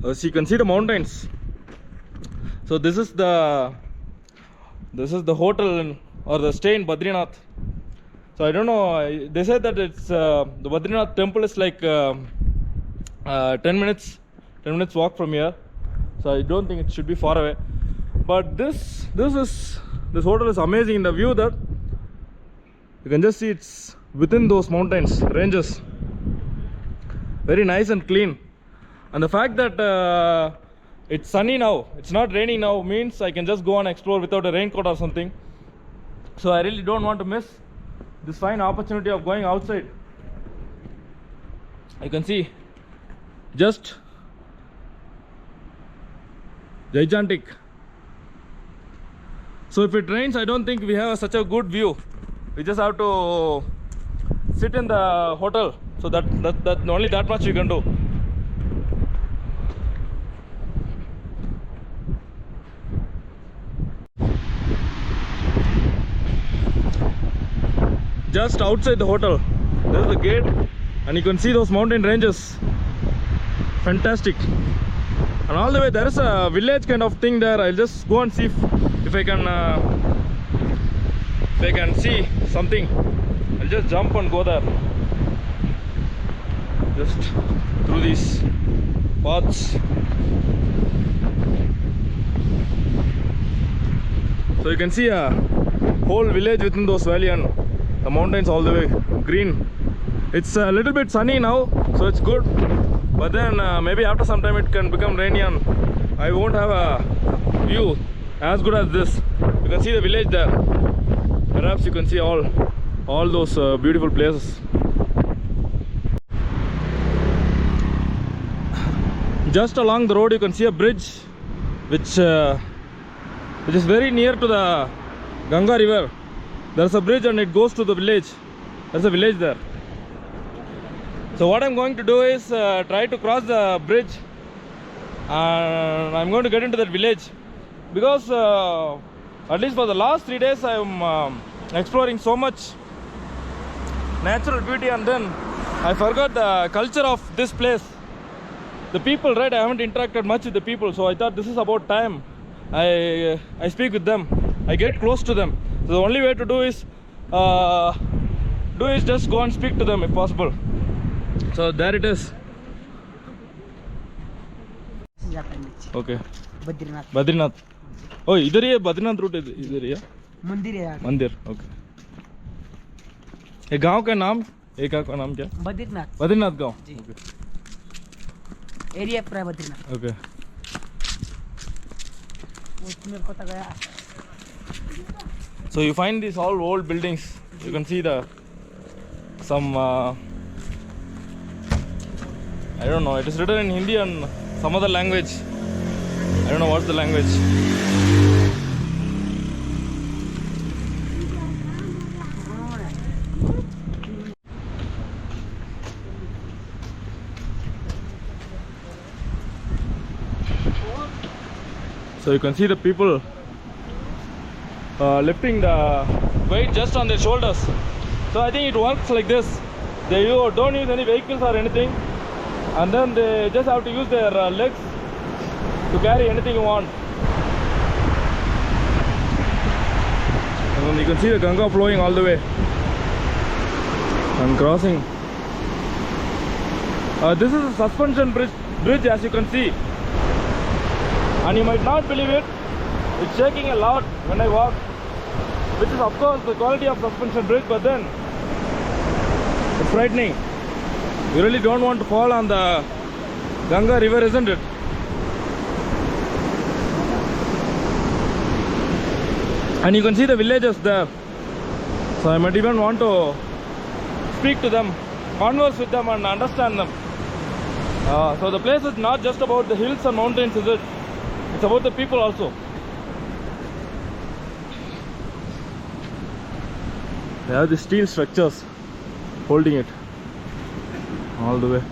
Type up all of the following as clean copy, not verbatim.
As you can see the mountains. So this is the hotel or the stay in Badrinath. So I don't know. They said that it's the Badrinath temple is like 10 minutes walk from here. So I don't think it should be far away. But this hotel is amazing in the view that you can just see it's within those mountains ranges. Very nice and clean. And the fact that it's sunny now, it's not raining now, means I can just go and explore without a raincoat or something. So I really don't want to miss this fine opportunity of going outside. You can see just gigantic. So if it rains, I don't think we have such a good view. We just have to sit in the hotel. So that only that much you can do. Just outside the hotel, there's the gate, and you can see those mountain ranges. Fantastic. And all the way there is a village kind of thing there. I'll just go and see if I can see something. I'll just jump and go there. Just through these paths. So you can see a whole village within those valley and the mountains all the way green. It's a little bit sunny now, so it's good. But then maybe after some time it can become rainy and I won't have a view as good as this. You can see the village there. Perhaps you can see all those beautiful places. Just along the road you can see a bridge which is very near to the Ganga river. There's a bridge and it goes to the village. There's a village there. So what I'm going to do is try to cross the bridge and I'm going to get into that village, because at least for the last 3 days I'm exploring so much natural beauty, and then I forgot the culture of this place. The people, right? I haven't interacted much with the people, so I thought this is about time I speak with them. I get close to them. So the only way to do is just go and speak to them if possible. So there it is. Okay. Badrinath. Oh, इधर ही है Badrinath route इधर ही है. मंदिर है. मंदिर. Okay. ये गांव का नाम? ये गांव का नाम क्या? बद्रीनाथ. बद्रीनाथ गांव. Okay. एरिया पूरा बद्रीनाथ. Okay. उसमें पता गया. So you find these all old buildings. You can see some I don't know. It is written in Hindi and some other language. I don't know what's the language. So you can see the people lifting the weight just on their shoulders. So I think it works like this. They don't use any vehicles or anything, and then they just have to use their legs to carry anything you want. And then you can see the Ganga flowing all the way and crossing. This is a suspension bridge, as you can see, and you might not believe it, it's shaking a lot when I walk, which is of course the quality of suspension bridge, but then it's frightening. You really don't want to fall on the Ganga river, isn't it? And you can see the villages there. So I might even want to speak to them, converse with them and understand them. So the place is not just about the hills and mountains, is it? It's about the people also. They have the steel structures holding it all the way.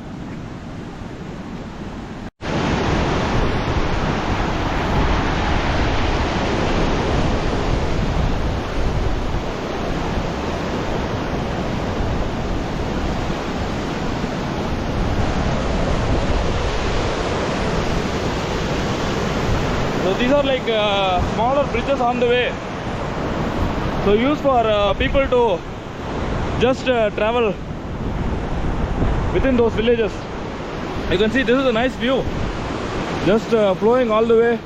like smaller bridges on the way. So used for people to just travel within those villages. You can see this is a nice view, just flowing all the way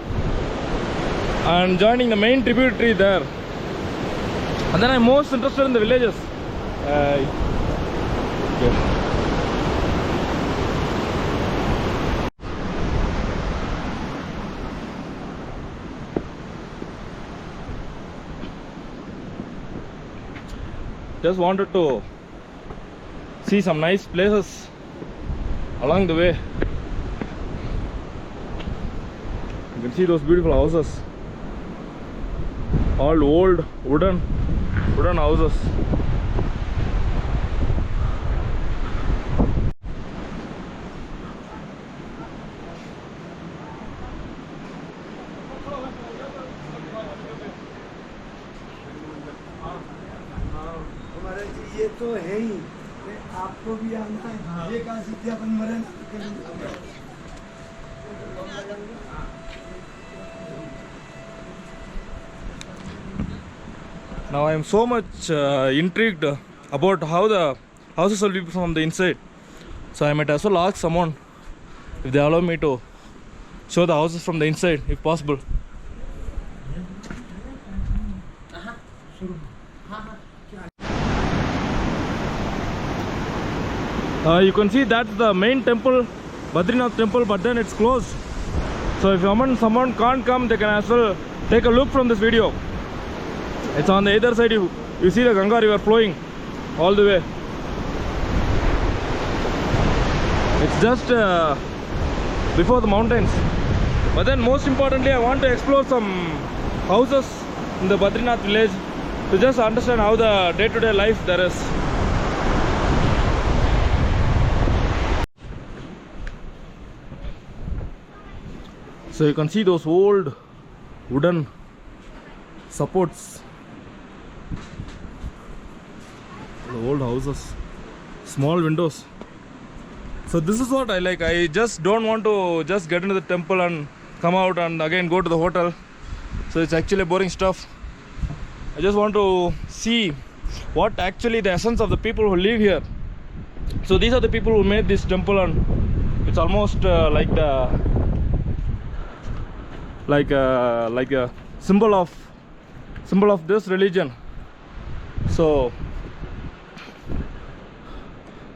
and joining the main tributary there. And then I'm most interested in the villages. Okay. Just wanted to see some nice places along the way. You can see those beautiful houses, all old wooden houses. ये तो है ही, आपको भी आना है। ये कहाँ सीधे अपन मरे ना। Now I am so much intrigued about how the houses will be from the inside. So I might as well ask someone if they allow me to show the houses from the inside, if possible. You can see that's the main temple, Badrinath temple, but then it's closed. So if someone can't come, they can as well take a look from this video. It's on the other side. You see the Ganga river flowing all the way. It's just before the mountains. But then most importantly, I want to explore some houses in the Badrinath village to just understand how the day-to-day life there is. So you can see those old wooden supports, the old houses, small windows. So this is what I like. I just don't want to just get into the temple and come out and again go to the hotel. So it's actually boring stuff. I just want to see what actually the essence of the people who live here. So these are the people who made this temple, and it's almost like a symbol of this religion. So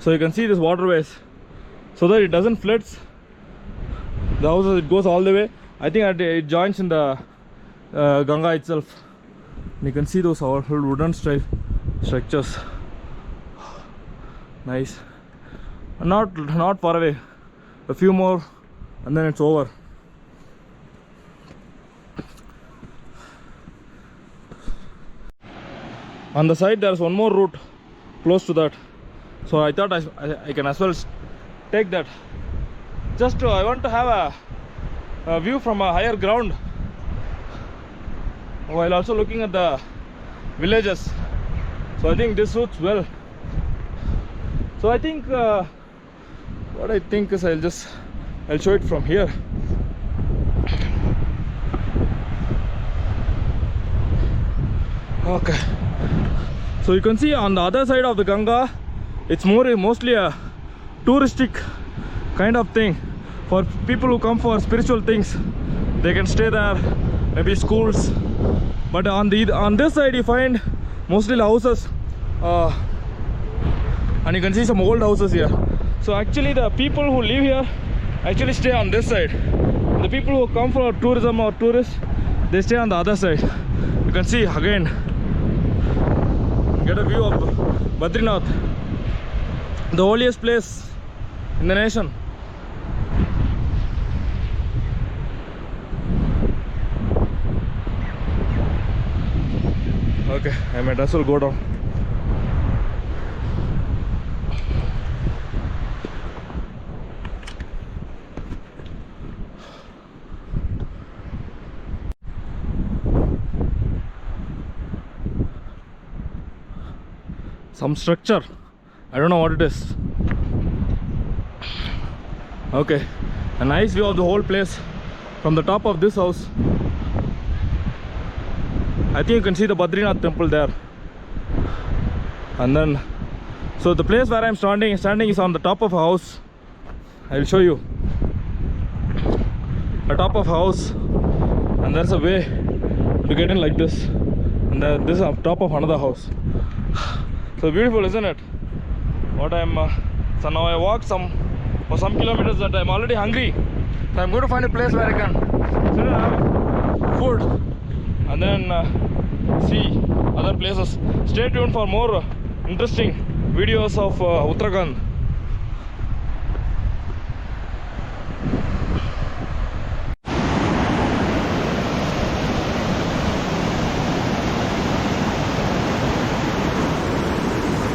you can see these waterways, so that it doesn't floods the houses. It goes all the way. I think it joins in the Ganga itself. And you can see those old wooden style structures. Nice. Not far away. A few more, and then it's over. On the side there's one more route close to that, so I thought I can as well take that. I want to have a view from a higher ground while also looking at the villages. So I think this suits well. So I think what I think is I'll show it from here. Okay. So you can see on the other side of the Ganga, it's mostly a touristic kind of thing for people who come for spiritual things. They can stay there, maybe schools. But on this side you find mostly houses, and you can see some old houses here. So actually the people who live here actually stay on this side. The people who come for tourism or tourists, they stay on the other side. You can see again, get a view of Badrinath, the holiest place in the nation. Okay, I might as well go down. Some structure, I don't know what it is. Okay, a nice view of the whole place from the top of this house. I think you can see the Badrinath temple there. And then, so the place where I'm standing is on the top of a house. I'll show you. A top of a house, and there's a way to get in like this. And this is on top of another house. So beautiful, isn't it? So now I walked for some kilometers that I'm already hungry. So I'm going to find a place where I can sit and have food and then see other places. Stay tuned for more interesting videos of Uttarakhand.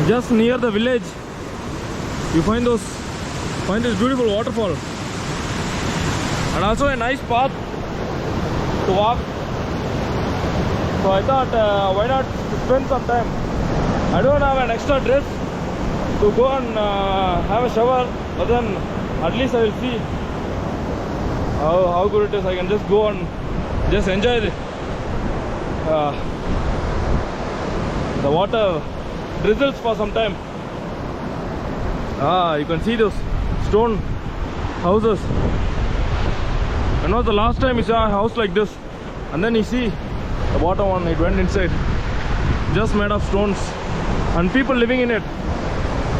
Just near the village, you find this beautiful waterfall, and also a nice path to walk. So I thought, why not spend some time? I don't have an extra dress to go and have a shower, but then at least I will see how good it is. I can just go and just enjoy the water drizzles for some time. You can see those stone houses. When was the last time you saw a house like this? And then you see the bottom one, it went inside, just made of stones, and people living in it.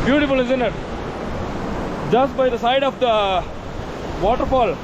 Beautiful, isn't it? Just by the side of the waterfall,